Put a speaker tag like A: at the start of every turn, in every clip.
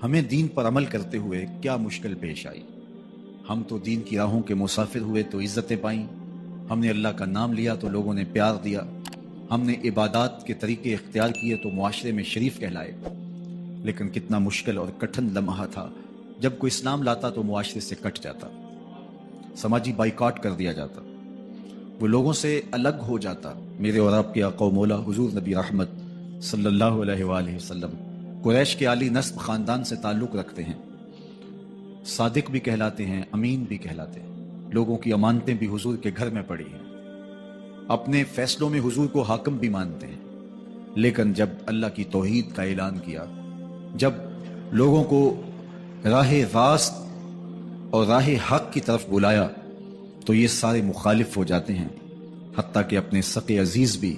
A: ہمیں دین پر عمل کرتے ہوئے کیا مشکل پیش آئی؟ ہم تو دین کی راہوں کے مسافر ہوئے تو عزتیں پائیں، ہم نے اللہ کا نام لیا تو لوگوں نے پیار دیا، ہم نے عبادات کے طریقے اختیار کیے تو معاشرے میں شریف کہلائے۔ لیکن کتنا مشکل اور کٹھن لمحہ تھا جب کوئی اسلام لاتا تو معاشرے سے کٹ جاتا، سماجی بائیکاٹ کر دیا جاتا، وہ لوگوں سے الگ ہو جاتا۔ میرے اور آپ کے آقا و مولا حضور نبی رحمت صلی اللہ علیہ وآلہ وسلم قریش کے عالی نسب خاندان سے تعلق رکھتے ہیں، صادق بھی کہلاتے ہیں، امین بھی کہلاتے ہیں، لوگوں کی امانتیں بھی حضور کے گھر میں پڑی ہیں، اپنے فیصلوں میں حضور کو حاکم بھی مانتے ہیں۔ لیکن جب اللہ کی توحید کا اعلان کیا، جب لوگوں کو راہ راست اور راہ حق کی طرف بلایا تو یہ سارے مخالف ہو جاتے ہیں، حتیٰ کہ اپنے سقی عزیز بھی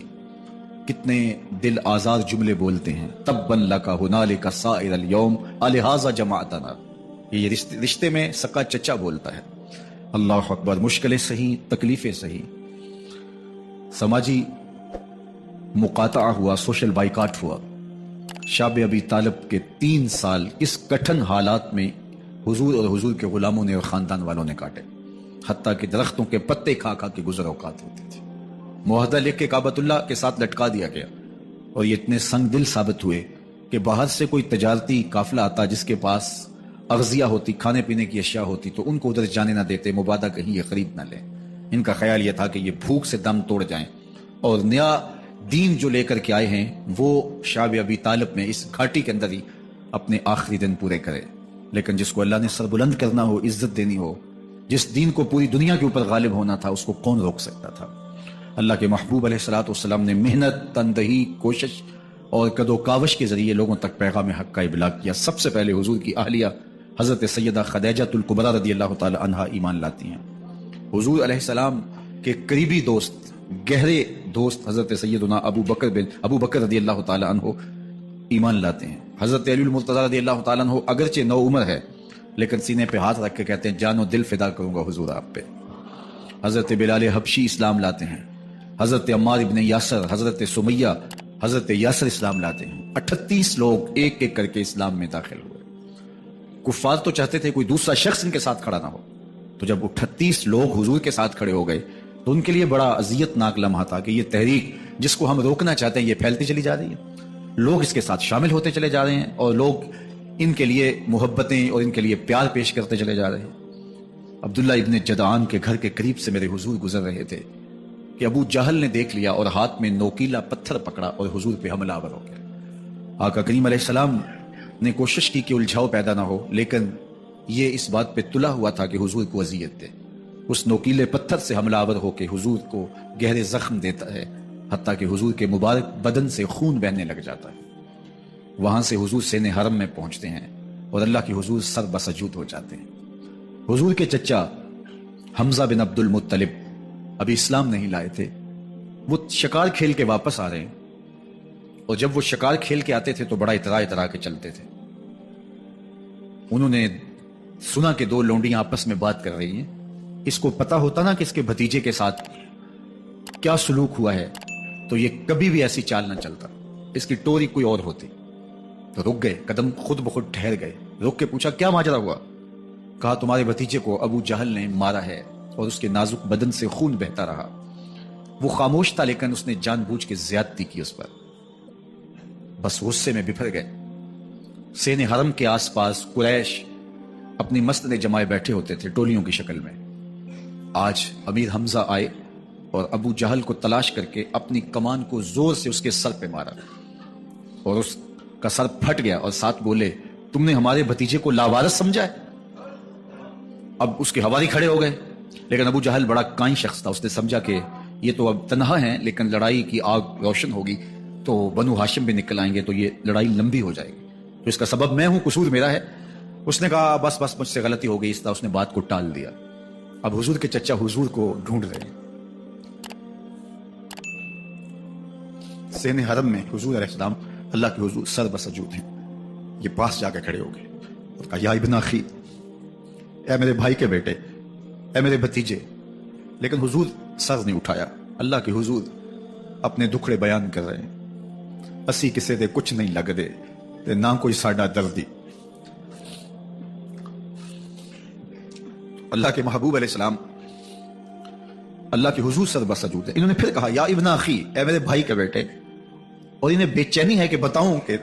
A: کتنے دل آزار جملے بولتے ہیں، تبًا لک ھنالک سائر الیوم الہٰذا جمعتنا۔ یہ رشتے میں سقا چچا بولتا ہے۔ اللہ اکبر، مشکلیں سہی، تکلیفیں سہی، سماجی مقاطعہ ہوا، سوشل بائیکاٹ ہوا۔ شاب ابی طالب کے 3 سال اس کٹھن حالات میں حضور اور حضور کے غلاموں نے اور خاندان والوں نے کاٹے، حتیٰ کہ درختوں کے پتے کھا کھا کے گزر اوقات ہوتے تھے۔ معاہدہ لکھ کے کعبۃ اللہ کے ساتھ لٹکا دیا گیا، اور یہ اتنے سنگ دل ثابت ہوئے کہ باہر سے کوئی تجارتی قافلہ آتا جس کے پاس اغذیہ ہوتی، کھانے پینے کی اشیاء ہوتی، تو ان کو ادھر جانے نہ دیتے، مبادہ کہیں یہ خرید نہ لیں۔ ان کا خیال یہ تھا کہ یہ بھوک سے دم توڑ جائیں، اور نیا دین جو لے کر کے آئے ہیں وہ شعب ابی طالب میں اس گھاٹی کے اندر ہی اپنے آخری دن پورے کرے۔ لیکن جس کو اللہ نے سر بلند کرنا ہو، عزت دینی ہو، جس دین کو پوری دنیا کے اوپر غالب ہونا تھا، اس کو کون روک سکتا تھا؟ اللہ کے محبوب علیہ الصلوۃ والسلام نے محنت، تندہی، کوشش اور کد و کاوش کے ذریعے لوگوں تک پیغام حق کا ابلاغ کیا۔ سب سے پہلے حضور کی اہلیہ حضرت سیدہ خدیجہ الکبریٰ رضی اللہ تعالی عنہا ایمان لاتی ہیں۔ حضور علیہ السلام کے قریبی دوست، گہرے دوست حضرت سیدنا ابو بکر رضی اللہ تعالی عنہ ایمان لاتے ہیں۔ حضرت علی المرتضیٰ رضی اللہ تعالیٰ عنہ اگرچہ نو عمر ہے لیکن سینے پہ ہاتھ رکھ کے کہتے ہیں جان و دل فدا کروں گا حضور آپ پہ۔ حضرت بلال حبشی اسلام لاتے ہیں، حضرت عمار ابن یاسر، حضرت سمیہ، حضرت یاسر اسلام لاتے ہیں۔ 38 لوگ ایک ایک کر کے اسلام میں داخل ہوئے۔ کفار تو چاہتے تھے کوئی دوسرا شخص ان کے ساتھ کھڑا نہ ہو، تو جب 38 لوگ حضور کے ساتھ کھڑے ہو گئے تو ان کے لیے بڑا اذیت ناک لمحہ تھا کہ یہ تحریک جس کو ہم روکنا چاہتے ہیں یہ پھیلتی چلی جا رہی ہے، لوگ اس کے ساتھ شامل ہوتے چلے جا رہے ہیں، اور لوگ ان کے لیے محبتیں اور ان کے لیے پیار پیش کرتے چلے جا رہے ہیں۔ عبداللہ ابن جدعان کے گھر کے قریب سے میرے حضور گزر رہے تھے کہ ابو جہل نے دیکھ لیا اور ہاتھ میں نوکیلا پتھر پکڑا اور حضور پہ حملہ آور ہو گیا۔ آقا کریم علیہ السلام نے کوشش کی کہ الجھاؤ پیدا نہ ہو، لیکن یہ اس بات پہ تلا ہوا تھا کہ حضور کو اذیت دے۔ اس نوکیلے پتھر سے حملہ آور ہو کے حضور کو گہرے زخم دیتا ہے، حتیٰ کہ حضور کے مبارک بدن سے خون بہنے لگ جاتا ہے۔ وہاں سے حضور سین حرم میں پہنچتے ہیں اور اللہ کی حضور سر بسجود ہو جاتے ہیں۔ حضور کے چچا حمزہ بن عبد المطلب ابھی اسلام نہیں لائے تھے، وہ شکار کھیل کے واپس آ رہے ہیں، اور جب وہ شکار کھیل کے آتے تھے تو بڑا اترا کے چلتے تھے۔ انہوں نے سنا کہ 2 لونڈیاں آپس میں بات کر رہی ہیں۔ اس کو پتا ہوتا نا کہ اس کے بھتیجے کے ساتھ کیا سلوک ہوا ہے تو یہ کبھی بھی ایسی چال نہ چلتا، اس کی ٹوری کوئی اور ہوتی۔ تو رک گئے، قدم خود بخود ٹھہر گئے، رک کے پوچھا کیا ماجرا ہوا؟ کہا تمہارے بھتیجے کو ابو جہل نے مارا ہے اور اس کے نازک بدن سے خون بہتا رہا۔ وہ خاموش تھا لیکن اس نے جان بوجھ کے زیادتی کی اس پر، بس غصے میں بپھر گئے۔ سین حرم کے آس پاس قریش اپنی مسند جمائے بیٹھے ہوتے تھے ٹولیوں کی شکل میں۔ آج امیر حمزہ آئے اور ابو جہل کو تلاش کر کے اپنی کمان کو زور سے اس کے سر پہ مارا، اور اس کا سر پھٹ گیا، اور ساتھ بولے تم نے ہمارے بھتیجے کو لاوارث سمجھا ہے؟ اب اس کے حواری کھڑے ہو گئے، لیکن ابو جہل بڑا کائن شخص تھا، اس نے سمجھا کہ یہ تو اب تنہا ہیں، لیکن لڑائی کی آگ روشن ہوگی تو بنو ہاشم بھی نکل آئیں گے تو یہ لڑائی لمبی ہو جائے گی، تو اس کا سبب میں ہوں، قصور میرا ہے۔ اس نے کہا بس مجھ سے غلطی ہو گئی، اس طرح اس نے بات کو ٹال دیا۔ اب حضور کے چچا حضور کو ڈھونڈ رہے ہیں۔ سین حرم میں حضور علیہ السلام اللہ کے حضور سر بسجود ہیں۔ یہ پاس جا کے کھڑے ہو گئے اور کہا یا ابن اخی، اے میرے بھائی کے بیٹے، اے میرے بھتیجے۔ لیکن حضور سر نہیں اٹھایا۔ اللہ کے حضور اپنے دکھڑے بیان کر رہے ہیں۔ اسی کسے دے کچھ نہیں لگ دے تے نہ کوئی ساڈا دردی، اللہ کے محبوب علیہ السلام اللہ کے حضور سر بسجود ہے. انہوں نے پھر کہا یا ابن اخی، اے میرے بھائی کے بیٹے، اور انہیں بے چینی ہے کہ بتاؤں کہ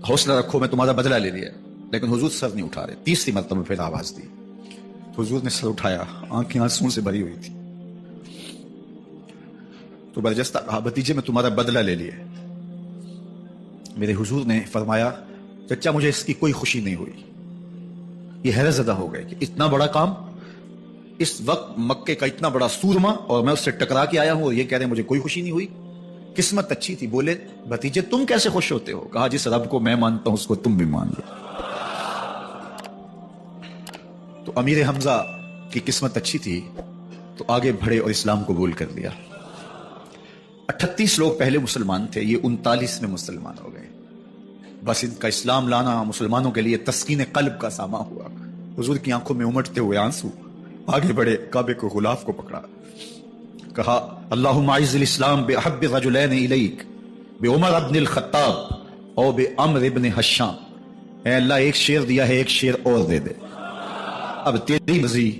A: حوصلہ رکھو میں تمہارا بدلہ لے لیا، لیکن حضور سر نہیں اٹھا رہے. تیسری مرتبہ پھر آواز دی، حضور نے سر اٹھایا، آنکھیں آنسوں سے بھری ہوئی تھی. تو برجستہ کہا بھتیجے میں تمہارا بدلہ لے لیا. میرے حضور نے فرمایا چچا مجھے اس کی کوئی خوشی نہیں ہوئی. یہ حیرت زدہ ہو گئے کہ اتنا بڑا کام، اس وقت مکے کا اتنا بڑا سورما، اور میں اس سے ٹکرا کے آیا ہوں اور یہ کہہ رہے ہیں مجھے کوئی خوشی نہیں ہوئی. قسمت اچھی تھی. بولے بھتیجے تم کیسے خوش ہوتے ہو؟ کہا جس رب کو میں مانتا ہوں اس کو تم بھی مان لو. تو امیر حمزہ کی قسمت اچھی تھی تو آگے بڑھے اور اسلام قبول کر لیا. 38 لوگ پہلے مسلمان تھے، یہ 39 میں مسلمان ہو گئے. بس ان کا اسلام لانا مسلمانوں کے لیے تسکین قلب کا سامان ہوا. حضور کی آنکھوں میں امٹتے ہوئے آنسو. آگے بڑھے، کعبے کو غلاف کو پکڑا، کہا اللہم اعز الاسلام باحب الرجلین الیک بعمر ابن الخطاب اور بعمر ابن حشام. اے اللہ ایک شیر دیا ہے، ایک شیر اور دے دے. اب تیری مرضی،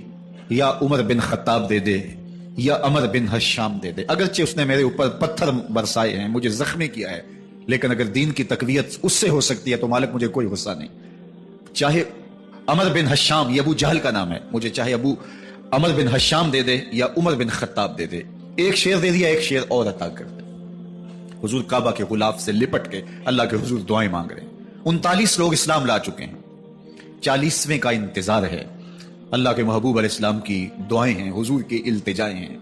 A: یا عمر بن خطاب دے دے یا عمر بن حشام دے دے. اگرچہ اس نے میرے اوپر پتھر برسائے ہیں، مجھے زخمی کیا ہے، لیکن اگر دین کی تقویت اس سے ہو سکتی ہے تو مالک مجھے کوئی غصہ نہیں. چاہے عمر بن حشام، یہ ابو جہل کا نام ہے، مجھے چاہے ابو عمر بن حشام دے دے یا عمر بن خطاب دے دے. ایک شیر دے دیا، ایک شیر اور عطا کر دے. حضور کعبہ کے غلاف سے لپٹ کے اللہ کے حضور دعائیں مانگ رہے ہیں. 39 لوگ اسلام لا چکے ہیں، 40ویں کا انتظار ہے. اللہ کے محبوب علیہ السلام کی دعائیں ہیں، حضور کی التجائیں ہیں.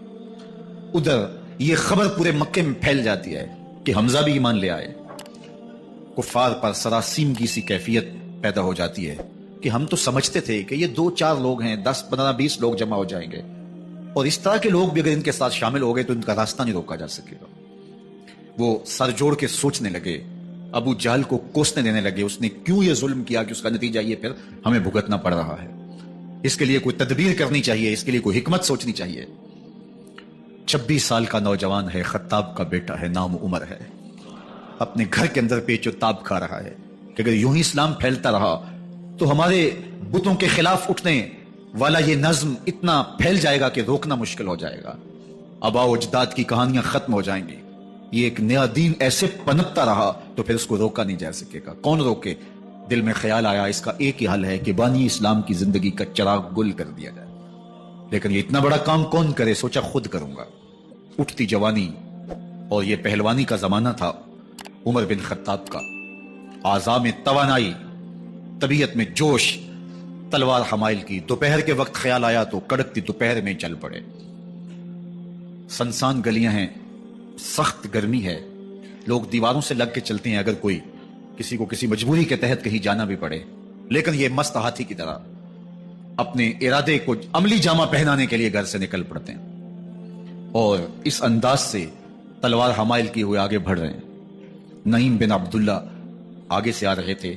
A: ادھر یہ خبر پورے مکے میں پھیل جاتی ہے کہ حمزہ بھی ایمان لے آئے. کفار پر سراسیمگی سی کیفیت پیدا ہو جاتی ہے کہ ہم تو سمجھتے تھے کہ یہ 2-4 لوگ ہیں، 10 15 20 لوگ جمع ہو جائیں گے، اور اس طرح کے لوگ بھی اگر ان کے ساتھ شامل ہو گئے تو ان کا راستہ نہیں روکا جا سکے گا. وہ سر جوڑ کے سوچنے لگے، ابو جہل کو کوسنے دینے لگے اس نے کیوں یہ ظلم کیا کہ اس کا نتیجہ یہ پھر ہمیں بھگتنا پڑ رہا ہے. اس کے لیے کوئی تدبیر کرنی چاہیے، اس کے لیے کوئی حکمت سوچنی چاہیے. 26 سال کا نوجوان ہے، خطاب کا بیٹا ہے، نام عمر ہے، اپنے گھر کے اندر پیچ و تاب کھا رہا ہے کہ اگر یوں ہی اسلام پھیلتا رہا تو ہمارے بتوں کے خلاف اٹھنے والا یہ نظم اتنا پھیل جائے گا کہ روکنا مشکل ہو جائے گا. آباء و اجداد کی کہانیاں ختم ہو جائیں گی. یہ ایک نیا دین ایسے پنپتا رہا تو پھر اس کو روکا نہیں جا سکے گا. کون روکے؟ دل میں خیال آیا اس کا ایک ہی حل ہے کہ بانی اسلام کی زندگی کا چراغ گل کر دیا جائے. لیکن یہ اتنا بڑا کام کون کرے؟ سوچا خود کروں گا. اٹھتی جوانی اور یہ پہلوانی کا زمانہ تھا عمر بن خطاب کا. اعضاء میں توانائی، طبیعت میں جوش، تلوار حمائل کی. دوپہر کے وقت خیال آیا تو کڑکتی دوپہر میں چل پڑے. سنسان گلیاں ہیں، سخت گرمی ہے، لوگ دیواروں سے لگ کے چلتے ہیں اگر کوئی کسی کو کسی مجبوری کے تحت کہیں جانا بھی پڑے. لیکن یہ مست ہاتھی کی طرح اپنے ارادے کو عملی جامہ پہنانے کے لیے گھر سے نکل پڑتے ہیں اور اس انداز سے تلوار حمائل کیے ہوئے آگے بڑھ رہے ہیں. نعیم بن عبداللہ آگے سے آ رہے تھے،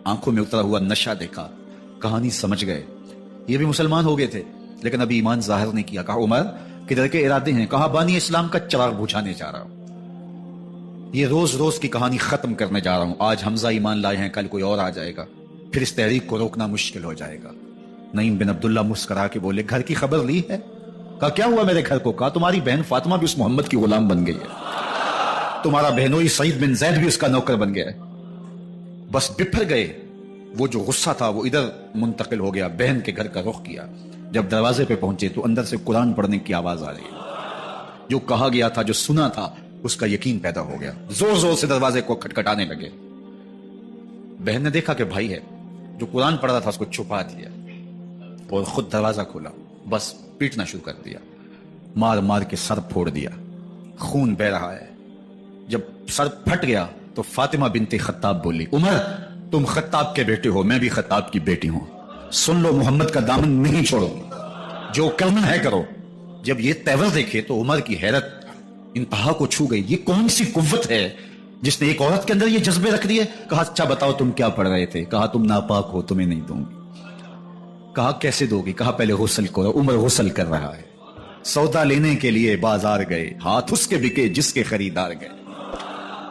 A: آنکھوں میں اترا ہوا نشہ دیکھا، کہانی سمجھ گئے. یہ بھی مسلمان ہو گئے تھے لیکن ابھی ایمان ظاہر نہیں کیا. کہا عمر کدھر کے ارادے ہیں؟ کہا بانی اسلام کا چراغ بجھانے جا رہا ہوں. یہ روز روز کی کہانی ختم کرنے جا رہا ہوں. آج حمزہ ایمان لائے ہیں، کل کوئی اور آ جائے گا، پھر اس تحریک کو روکنا مشکل ہو جائے گا. نعیم بن عبداللہ مسکرا کے بولے گھر کی خبر لی ہے؟ کہا کیا ہوا میرے گھر کو؟ کہا تمہاری بہن فاطمہ بھی اس محمد کی غلام بن گئی ہے، تمہارا بہنوئی سعید بن زید بھی اس کا نوکر بن گیا ہے. بس بپھر گئے. وہ جو غصہ تھا وہ ادھر منتقل ہو گیا، بہن کے گھر کا رخ کیا. جب دروازے پہ پہنچے تو اندر سے قرآن پڑھنے کی آواز آ رہی ہے. جو کہا گیا تھا، جو سنا تھا، اس کا یقین پیدا ہو گیا. زور زور سے دروازے کو کھٹکھٹانے لگے. بہن نے دیکھا کہ بھائی ہے، جو قرآن پڑھ رہا تھا اس کو چھپا دیا اور خود دروازہ کھولا. بس پیٹنا شروع کر دیا، مار مار کے سر پھوڑ دیا، خون بہ رہا ہے. جب سر پھٹ گیا تو فاطمہ بنت خطاب بولی عمر تم خطاب کے بیٹے ہو، میں بھی خطاب کی بیٹی ہوں، سن لو محمد کا دامن نہیں چھوڑو، جو کرنا ہے کرو. جب یہ تیور دیکھے تو عمر کی حیرت انتہا کو چھو گئی. یہ کون سی قوت ہے جس نے ایک عورت کے اندر یہ جذبے رکھ دیے؟ کہا اچھا بتاؤ تم کیا پڑھ رہے تھے؟ کہا تم ناپاک ہو، تمہیں نہیں دوں گی. کہا کیسے دو گی؟ کہا پہلے غسل کرو. عمر غسل کر رہا ہے. سودا لینے کے لیے بازار گئے، ہاتھ اس کے بکے جس کے خریدار گئے.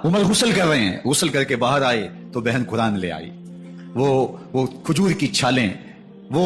A: عمر غسل کر رہے ہیں. غسل کر کے باہر آئے تو بہن قرآن لے آئی. وہ کھجور کی چھالیں، وہ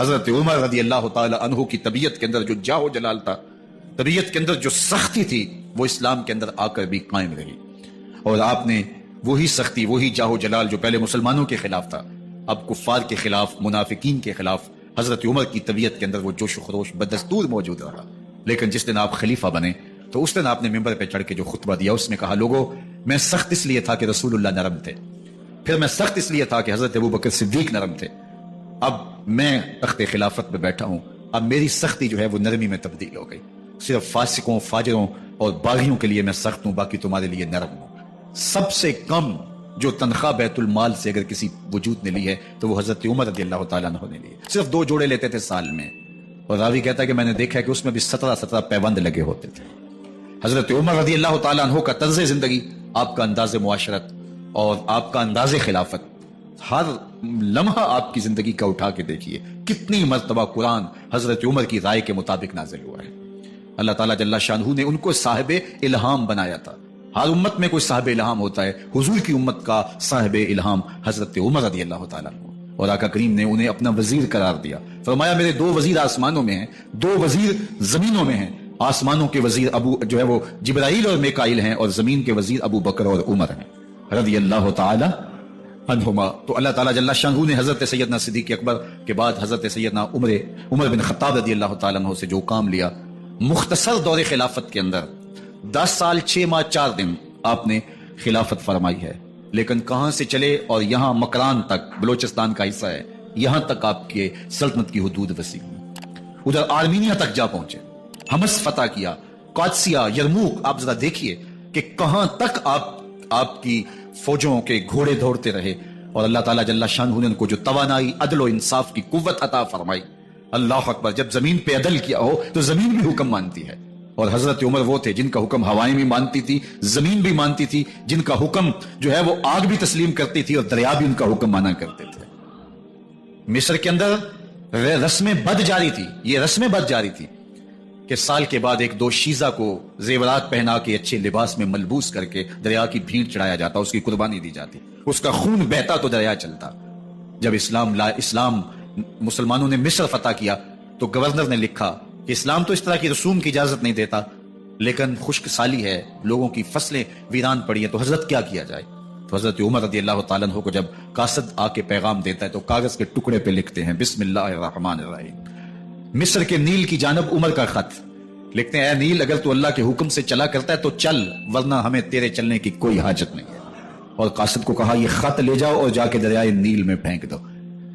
A: حضرت عمر رضی اللہ تعالی عنہ کی طبیعت کے اندر جو جاہ و جلال تھا، طبیعت کے اندر جو سختی تھی، وہ اسلام کے اندر آ کر بھی قائم رہی. اور آپ نے وہی سختی، وہی جاہ و جلال جو پہلے مسلمانوں کے خلاف تھا، اب کفار کے خلاف، منافقین کے خلاف حضرت عمر کی طبیعت کے اندر وہ جوش و خروش بدستور موجود رہا. لیکن جس دن آپ خلیفہ بنے تو اس دن آپ نے ممبر پہ چڑھ کے جو خطبہ دیا، اس میں کہا لوگوں، میں سخت اس لیے تھا کہ رسول اللہ نرم تھے، پھر میں سخت اس لیے تھا کہ حضرت ابوبکر صدیق نرم تھے، اب میں تخت خلافت میں بیٹھا ہوں، اب میری سختی جو ہے وہ نرمی میں تبدیل ہو گئی. صرف فاسقوں، فاجروں اور باغیوں کے لیے میں سخت ہوں، باقی تمہارے لیے نرم ہوں. سب سے کم جو تنخواہ بیت المال سے اگر کسی وجود نے لی ہے تو وہ حضرت عمر رضی اللہ تعالیٰ عنہ نے لی ہے. صرف 2 جوڑے لیتے تھے سال میں، اور راوی کہتا ہے کہ میں نے دیکھا ہے کہ اس میں بھی 17 پیوند لگے ہوتے تھے. حضرت عمر رضی اللہ تعالیٰ عنہ کا طرز زندگی، آپ کا انداز معاشرت اور آپ کا انداز خلافت، ہر لمحہ آپ کی زندگی کا اٹھا کے دیکھیے کتنی مرتبہ قرآن حضرت عمر کی رائے کے مطابق نازل ہوا ہے. اللہ تعالیٰ جل شانہ نے ان کو صاحب الہام بنایا تھا. ہر امت میں کوئی صاحب الہام ہوتا ہے، حضور کی امت کا صاحب الہام حضرت عمر رضی اللہ تعالیٰ عنہ، اور آقا کریم نے انہیں اپنا وزیر قرار دیا. فرمایا میرے 2 وزیر آسمانوں میں ہیں، 2 وزیر زمینوں میں ہیں. آسمانوں کے وزیر ابو جو ہے وہ جبرائیل اور میکائیل ہیں، اور زمین کے وزیر ابو بکر اور عمر ہیں رضی اللہ تعالی عنہما. تو اللہ تعالیٰ جل شانہ نے حضرت سیدنا صدیق اکبر کے بعد حضرت سیدنا عمر بن خطاب رضی اللہ تعالیٰ عنہ سے جو کام لیا، مختصر دور خلافت کے اندر 10 سال 6 ماہ 4 دن آپ نے خلافت فرمائی ہے. لیکن کہاں سے چلے اور یہاں مکران تک، بلوچستان کا حصہ ہے، یہاں تک آپ کے سلطنت کی حدود وسیع ہوئی. ادھر آرمینیا تک جا پہنچے، حمص فتح کیا، قادسیہ، یرموک. آپ ذرا دیکھیے کہ کہاں تک آپ کی فوجوں کے گھوڑے دوڑتے رہے، اور اللہ تعالیٰ جل شانہ نے ان کو جو توانائی، عدل و انصاف کی قوت عطا فرمائی. اللہ اکبر. جب زمین پہ عدل کیا ہو تو زمین بھی حکم مانتی ہے، اور حضرت عمر وہ تھے جن کا حکم ہوائیں بھی مانتی تھی، زمین بھی مانتی تھی، جن کا حکم جو ہے وہ آگ بھی تسلیم کرتی تھی اور دریا بھی ان کا حکم مانا کرتے تھے. مصر کے اندر رسم بد جاری تھی، یہ رسم بد جاری تھی کہ سال کے بعد 1-2 شیزہ کو زیورات پہنا کے اچھے لباس میں ملبوس کر کے دریا کی بھیڑ چڑھایا جاتا، اس کی قربانی دی جاتی، اس کا خون بہتا تو دریا چلتا. جب اسلام مسلمانوں نے مصر فتح کیا تو گورنر نے لکھا کہ اسلام تو اس طرح کی رسوم کی اجازت نہیں دیتا، لیکن خشک سالی ہے، لوگوں کی فصلیں ویران پڑی ہیں، تو حضرت کیا کیا جائے. تو حضرت عمر رضی اللہ تعالیٰ عنہ کو جب قاصد آ کے پیغام دیتا ہے تو کاغذ کے ٹکڑے پہ لکھتے ہیں بسم اللہ الرحمن الرحیم. مصر کے نیل کی جانب عمر کا خط لکھتے ہیں، اے نیل اگر تو اللہ کے حکم سے چلا کرتا ہے تو چل، ورنہ ہمیں تیرے چلنے کی کوئی حاجت نہیں ہے. اور قاصد کو کہا یہ خط لے جاؤ اور جا کے دریائے نیل میں پھینک دو.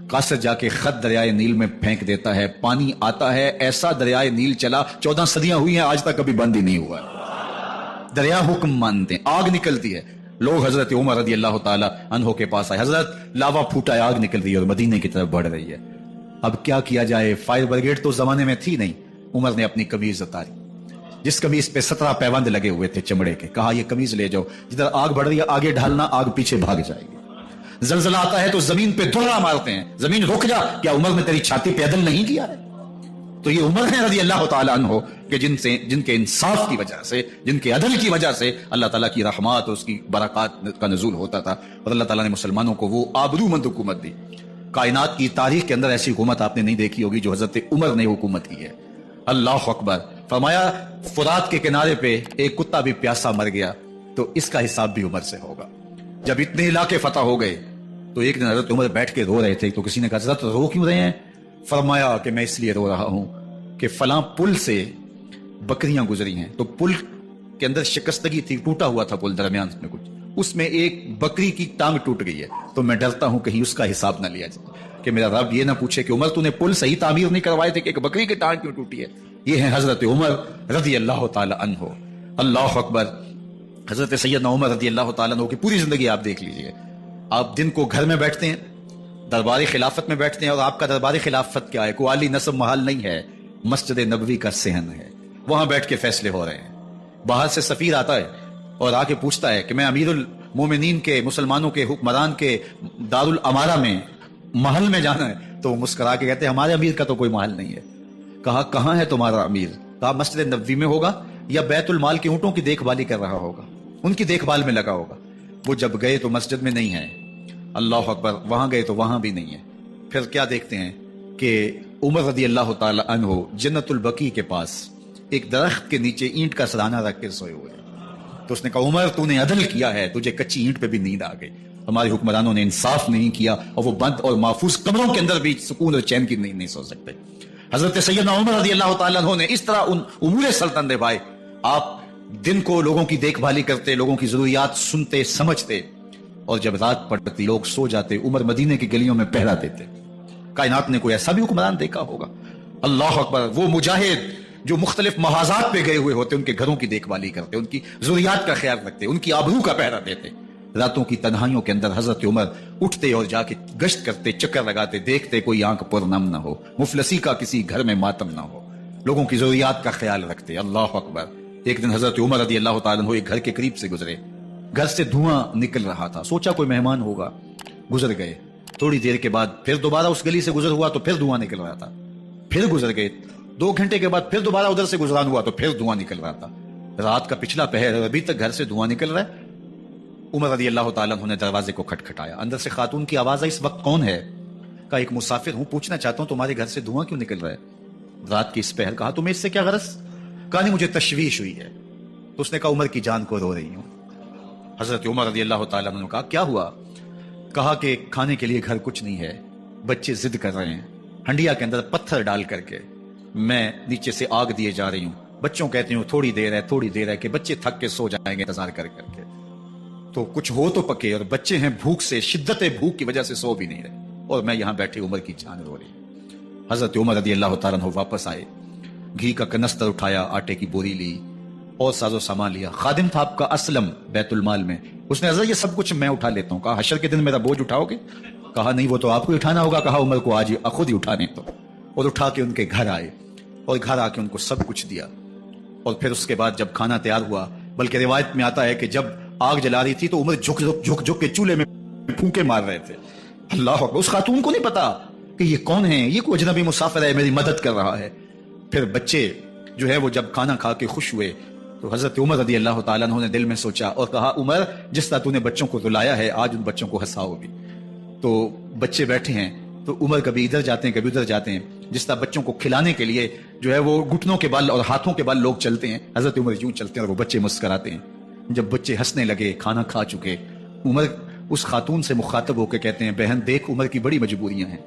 A: قاصد جا کے خط دریائے نیل میں پھینک دیتا ہے، پانی آتا ہے، ایسا دریائے نیل چلا 14 صدیاں ہوئی ہیں آج تک کبھی بند ہی نہیں ہوا. دریا حکم مانتے ہیں، آگ نکلتی ہے. لوگ حضرت عمر رضی اللہ تعالی عنہ کے پاس آئے، حضرت لاوا پھوٹا ہے، آگ نکل رہی ہے اور مدینے کی طرف بڑھ رہی ہے، اب کیا کیا جائے. فائر بریگیڈ تو زمانے میں تھی نہیں. عمر نے اپنی قمیض اتاری، جس قمیض پہ 17 پیوند لگے ہوئے تھے چمڑے کے، کہا یہ قمیض لے جاؤ، جدھر آگ بڑھ رہی ہے آگے ڈھالنا، آگ پیچھے بھاگ جائے گی. زلزلہ آتا ہے تو زمین پہ دھرا مارتے ہیں، زمین رک جا، کیا عمر نے تیری چھاتی پہ عدل نہیں کیا ہے. تو یہ عمر ہے رضی اللہ تعالیٰ عنہ کہ جن کے انصاف کی وجہ سے، جن کے عدل کی وجہ سے اللہ تعالیٰ کی رحمات اور اس کی برکات کا نزول ہوتا تھا، اور اللہ تعالیٰ نے مسلمانوں کو وہ آبرومند حکومت دی. کائنات کی تاریخ کے اندر ایسی حکومت آپ نے نہیں دیکھی ہوگی جو حضرت عمر نے حکومت کی ہے. اللہ اکبر. فرمایا فرات کے کنارے پہ ایک کتا بھی پیاسا مر گیا تو اس کا حساب بھی عمر سے ہوگا. جب اتنے علاقے فتح ہو گئے تو ایک دن حضرت عمر بیٹھ کے رو رہے تھے، تو کسی نے کہا حضرت رو کیوں رہے ہیں؟ فرمایا کہ میں اس لیے رو رہا ہوں کہ فلاں پل سے بکریاں گزری ہیں، تو پل کے اندر شکستگی تھی، ٹوٹا ہوا تھا پل درمیان میں کچھ، اس میں ایک بکری کی ٹانگ ٹوٹ گئی ہے، تو میں ڈرتا ہوں کہیں اس کا حساب نہ لیا جائے کہ میرا رب یہ نہ پوچھے کہ عمر تو نے پل صحیح تعمیر نہیں کروائے تھے کہ ایک بکری کی ٹانگ کیوں ٹوٹی ہے. یہ ہے حضرت عمر رضی اللہ تعالی عنہ. اللہ اکبر. حضرت سیدنا عمر رضی اللہ تعالیٰ عنہ کی پوری زندگی آپ دیکھ لیجئے. آپ دن کو گھر میں بیٹھتے ہیں، دربار خلافت میں بیٹھتے ہیں، اور آپ کا دربار خلافت کیا ہے؟ کوئی عالی نصب محل نہیں ہے، مسجد نبوی کا صحن ہے، وہاں بیٹھ کے فیصلے ہو رہے ہیں. باہر سے سفیر آتا ہے اور آ کے پوچھتا ہے کہ میں امیر المومنین کے، مسلمانوں کے حکمران کے دارالامارہ میں محل میں جانا ہے، تو وہ مسکرا کے کہتے ہیں ہمارے امیر کا تو کوئی محل نہیں ہے. کہا کہاں ہے تمہارا امیر؟ کہا مسجد نبوی میں ہوگا یا بیت المال کے اونٹوں کی دیکھ بھالی کر رہا ہوگا، ان کی دیکھ بھال میں لگا ہوگا. وہ جب گئے تو مسجد میں نہیں ہے. اللہ اکبر. وہاں گئے تو وہاں بھی نہیں ہے. پھر کیا دیکھتے ہیں کہ عمر رضی اللہ تعالی عنہ جنت البقیع کے پاس ایک درخت کے نیچے اینٹ کا سرانہ رکھ کے سوئے ہوئے. تو اس نے کہا عمر تو نے عدل کیا ہے, تجھے کچی اینٹ پہ بھی نیند آ گئی. ہمارے حکمرانوں نے انصاف نہیں کیا اور وہ بند اور محفوظ کمروں کے اندر بھی سکون اور چین کی نیند نہیں سو سکتے. حضرت سیدنا عمر رضی اللہ تعالیٰ عنہ نے اس طرح ان امور سلطنت نبھائے. آپ دن کو لوگوں کی دیکھ بھالی کرتے, لوگوں کی ضروریات سنتے سمجھتے, اور جب رات پڑتی لوگ سو جاتے عمر مدینے کی گلیوں میں پہرا دیتے. کائنات نے کوئی ایسا بھی حکمران دیکھا ہوگا؟ اللہ اکبر. وہ مجاہد جو مختلف محاذات پہ گئے ہوئے ہوتے ان کے گھروں کی دیکھ بھالی کرتے, ان کی ضروریات کا خیال رکھتے, ان کی آبرو کا پہرا دیتے. راتوں کی تنہائیوں کے اندر حضرت عمر اٹھتے اور جا کے گشت کرتے, چکر لگاتے, دیکھتے کوئی آنکھ پر نم نہ ہو, مفلسی کا کسی گھر میں ماتم نہ ہو, لوگوں کی ضروریات کا خیال رکھتے. اللہ اکبر. ایک دن حضرت عمر رضی اللہ تعالیٰ عنہ ایک گھر کے قریب سے گزرے. گھر سے دھواں نکل رہا تھا, سوچا کوئی مہمان ہوگا, گزر گئے. تھوڑی دیر کے بعد پھر دوبارہ اس گلی سے گزر ہوا تو پھر دھواں نکل رہا تھا, پھر گزر گئے. 2 گھنٹے کے بعد پھر دوبارہ ادھر سے گزران ہوا تو پھر دھواں نکل رہا تھا. رات کا پچھلا پہر, ابھی تک گھر سے دھواں نکل رہا ہے. عمر رضی اللہ تعالیٰ عنہ نے دروازے کو کھٹکھٹایا. اندر سے خاتون کی آواز آئی, اس وقت کون ہے؟ کہا ایک مسافر ہوں, پوچھنا چاہتا ہوں تمہارے گھر سے دھواں کیوں نکل رہا ہے رات کی اس پہر. کہا تمہیں اس سے کیا غرض؟ کہا نہیں مجھے تشویش ہوئی ہے. تو اس نے کہا عمر کی جان کو رو رہی ہوں. حضرت عمر رضی اللہ تعالیٰ عنہ نے کہا کیا ہوا؟ کہا کہ کھانے کے لیے گھر کچھ نہیں ہے, بچے ضد کر رہے ہیں, ہنڈیا کے اندر پتھر ڈال کر کے میں نیچے سے آگ دیے جا رہی ہوں. بچوں کہتی ہوں تھوڑی دیر ہے کہ بچے تھک کے سو جائیں گے انتظار کر کر کے, تو کچھ ہو تو پکے, اور بچے ہیں بھوک سے, شدت بھوک کی وجہ سے سو بھی نہیں رہے, اور میں یہاں بیٹھے عمر کی جان رو رہی. حضرت عمر رضی اللہ تعالیٰ عنہ واپس آئے, گھی کا کنستر اٹھایا, آٹے کی بوری لی اور ساز و سامان لیا. خادم تھا آپ کا اسلم بیت المال میں, اس نے حضرت یہ سب کچھ میں اٹھا لیتا ہوں. کہا حشر کے دن میرا بوجھ اٹھاؤ گے؟ کہا نہیں وہ تو آپ کو اٹھانا ہوگا. کہا عمر کو آج خود ہی اٹھانے تو, اور اٹھا کے ان کے گھر آئے اور گھر آ کے ان کو سب کچھ دیا. اور پھر اس کے بعد جب کھانا تیار ہوا, بلکہ روایت میں آتا ہے کہ جب آگ جلا رہی تھی تو عمر جھک کے چولہے میں پھونکے مار رہے تھے. اللہ اکبر. اس خاتون کو نہیں پتا کہ یہ کون ہے, یہ کوئی اجنبی مسافر ہے, میری مدد کر رہا ہے. پھر بچے جو ہے وہ جب کھانا کھا کے خوش ہوئے تو حضرت عمر رضی اللہ تعالیٰ عنہ نے دل میں سوچا اور کہا عمر جس طرح تو نے بچوں کو رلایا ہے آج ان بچوں کو ہنساؤ بھی. تو بچے بیٹھے ہیں تو عمر کبھی ادھر جاتے ہیں کبھی ادھر جاتے ہیں. جس طرح بچوں کو کھلانے کے لیے جو ہے وہ گھٹنوں کے بل اور ہاتھوں کے بل لوگ چلتے ہیں, حضرت عمر یوں چلتے ہیں اور وہ بچے مسکراتے ہیں. جب بچے ہنسنے لگے, کھانا کھا چکے, عمر اس خاتون سے مخاطب ہو کے کہتے ہیں بہن دیکھ عمر کی بڑی مجبوریاں ہیں,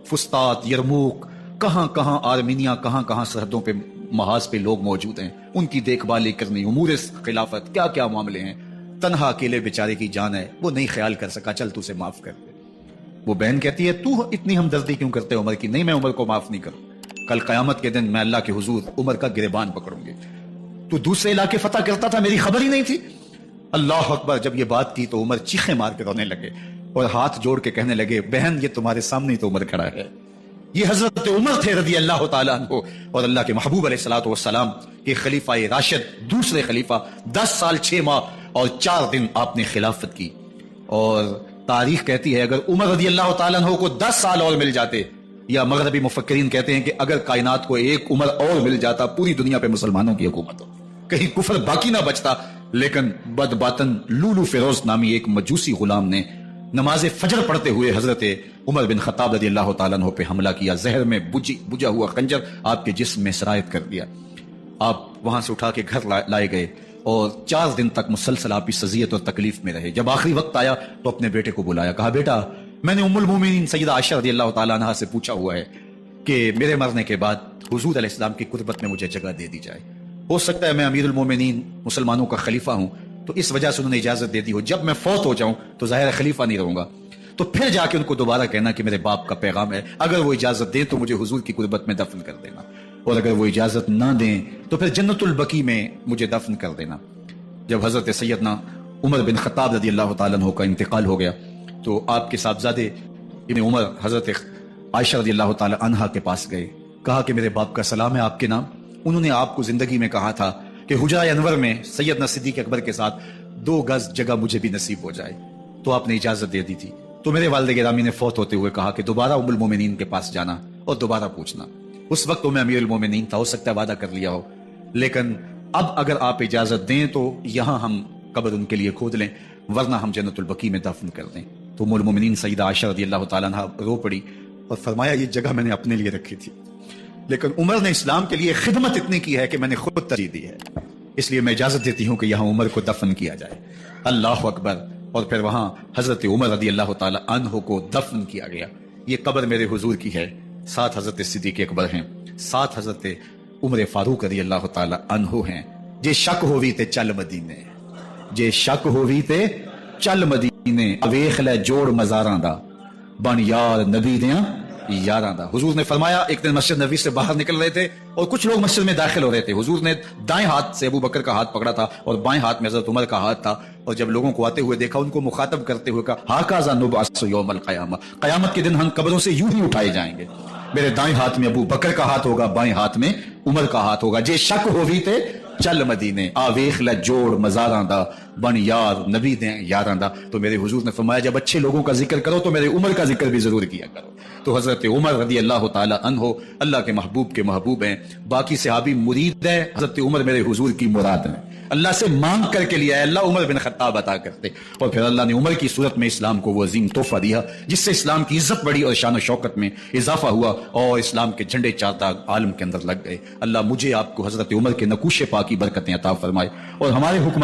A: فسطاط, یرموک, کہاں کہاں آرمینیا, کہاں کہاں سرحدوں پہ محاذ پہ لوگ موجود ہیں, ان کی دیکھ بھال کرنی, امور خلافت, کیا کیا معاملے ہیں. تنہا اکیلے بیچارے کی جان ہے, وہ نہیں خیال کر سکا, چل تو اسے معاف کر دے. وہ بہن کہتی ہے تو اتنی ہمدردی کیوں کرتے عمر کی؟ نہیں میں عمر کو معاف نہیں کروں, کل قیامت کے دن میں اللہ کے حضور عمر کا گریبان پکڑوں گی. تو دوسرے علاقے فتح کرتا تھا, میری خبر ہی نہیں تھی. اللہ اکبر. جب یہ بات کی تو عمر چیخیں مار کے رونے لگے اور ہاتھ جوڑ کے کہنے لگے بہن یہ تمہارے سامنے تو عمر کھڑا ہے. یہ حضرت عمر تھے رضی اللہ تعالیٰ عنہ, اور اللہ کے محبوب علیہ الصلوۃ والسلام کے خلیفہ راشد, دوسرے خلیفہ. 10 سال 6 ماہ اور 4 دن آپ نے خلافت کی. اور تاریخ کہتی ہے اگر عمر رضی اللہ تعالیٰ عنہ کو 10 سال اور مل جاتے, یا مغربی مفکرین کہتے ہیں کہ اگر کائنات کو ایک عمر اور مل جاتا, پوری دنیا پہ مسلمانوں کی حکومت ہو, کہیں کفر باقی نہ بچتا. لیکن بد باطن لولو فیروز نامی ایک مجوسی غلام نے نماز فجر پڑھتے ہوئے حضرت عمر بن خطاب رضی اللہ تعالیٰ عنہ پہ حملہ کیا. زہر میں بجھا ہوا خنجر آپ کے جسم میں سرایت کر دیا. آپ وہاں سے اٹھا کے گھر لائے گئے اور 4 دن تک مسلسل آپ اس اذیت اور تکلیف میں رہے. جب آخری وقت آیا تو اپنے بیٹے کو بلایا, کہا بیٹا میں نے ام المومنین سیدہ عائشہ رضی اللہ تعالیٰ عنہا سے پوچھا ہوا ہے کہ میرے مرنے کے بعد حضور علیہ السلام کی قربت میں مجھے جگہ دے دی جائے. ہو سکتا ہے میں امیر المومنین مسلمانوں کا خلیفہ ہوں تو اس وجہ سے انہوں نے اجازت دے دی ہو, جب میں فوت ہو جاؤں تو ظاہر خلیفہ نہیں رہوں گا, تو پھر جا کے ان کو دوبارہ کہنا کہ میرے باپ کا پیغام ہے, اگر وہ اجازت دیں تو مجھے حضور کی قربت میں دفن کر دینا, اور اگر وہ اجازت نہ دیں تو پھر جنت البقیع میں مجھے دفن کر دینا. جب حضرت سیدنا عمر بن خطاب رضی اللہ تعالیٰ عنہ کا انتقال ہو گیا تو آپ کے صاحبزادے ابن عمر حضرت عائشہ رضی اللہ تعالیٰ عنہا کے پاس گئے. کہا کہ میرے باپ کا سلام ہے آپ کے نام. انہوں نے آپ کو زندگی میں کہا تھا کہ حجرہ انور میں سیدنا صدیق اکبر کے ساتھ 2 گز جگہ مجھے بھی نصیب ہو جائے, تو آپ نے اجازت دے دی تھی. تو میرے والد گرامی نے فوت ہوتے ہوئے کہا کہ دوبارہ ام المومنین کے پاس جانا اور دوبارہ پوچھنا. اس وقت تو میں امیر المومنین تھا, ہو سکتا ہے وعدہ کر لیا ہو, لیکن اب اگر آپ اجازت دیں تو یہاں ہم قبر ان کے لیے کھود لیں, ورنہ ہم جنت البقیع میں دفن کر دیں. تو ام المومنین سیدہ عائشہ رضی اللہ تعالیٰ عنہ رو پڑی اور فرمایا یہ جگہ میں نے اپنے لیے رکھی تھی، لیکن عمر نے اسلام کے لیے خدمت اتنی کی ہے کہ میں نے خود ترجیح دی ہے، اس لیے میں اجازت دیتی ہوں کہ یہاں عمر کو دفن کیا جائے۔ اللہ اکبر۔ اور پھر وہاں حضرت عمر رضی اللہ تعالی عنہ کو دفن کیا گیا۔ یہ قبر میرے حضور کی ہے، ساتھ حضرت صدیق اکبر ہیں، ساتھ حضرت عمر فاروق رضی اللہ تعالی عنہ ہیں۔ جے شک ہووی تے چل مدینے، جے شک ہووی تے چل مدینے، ویکھ لے جوڑ مزاراں دا، بن یار نبی دیاں یاراں دا۔ حضور نے فرمایا ایک دن مسجد نبوی سے باہر نکل رہے تھے اور کچھ لوگ مسجد میں داخل ہو رہے تھے۔ حضور نے دائیں ہاتھ سے ابو بکر کا ہاتھ پکڑا تھا اور بائیں ہاتھ میں حضرت عمر کا ہاتھ تھا، اور جب لوگوں کو آتے ہوئے دیکھا ان کو مخاطب کرتے ہوئے کہا ہاکذا نبعث یوم القیامہ، قیامت کے دن ہم قبروں سے یوں ہی اٹھائے جائیں گے، میرے دائیں ہاتھ میں ابو بکر کا ہاتھ ہوگا، بائیں ہاتھ میں عمر کا ہاتھ ہوگا۔ جے شک ہووی تے چل مدینے، آ ویکھ لے جوڑ مزاراں دا، بن یار نبی دے یاراں دا۔ تو میرے حضور نے فرمایا جب اچھے لوگوں کا ذکر کرو تو میرے عمر کا ذکر بھی ضرور کیا کرو۔ تو حضرت عمر رضی اللہ تعالی عنہ اللہ کے محبوب ہیں، باقی صحابی مرید ہیں، حضرت عمر میرے حضور کی مراد ہیں۔ اللہ سے مانگ کر کے لیا ہے اللہ عمر بن خطاب عطا کرتے، اور پھر اللہ نے عمر کی صورت میں اسلام کو وہ عظیم تحفہ دیا جس سے اسلام کی عزت بڑھی اور شان و شوکت میں اضافہ ہوا، اور اسلام کے جھنڈے چار داغ عالم کے اندر لگ گئے۔ اللہ مجھے آپ کو حضرت عمر کے نقوش پاک کی برکتیں عطا فرمائے، اور ہمارے حکم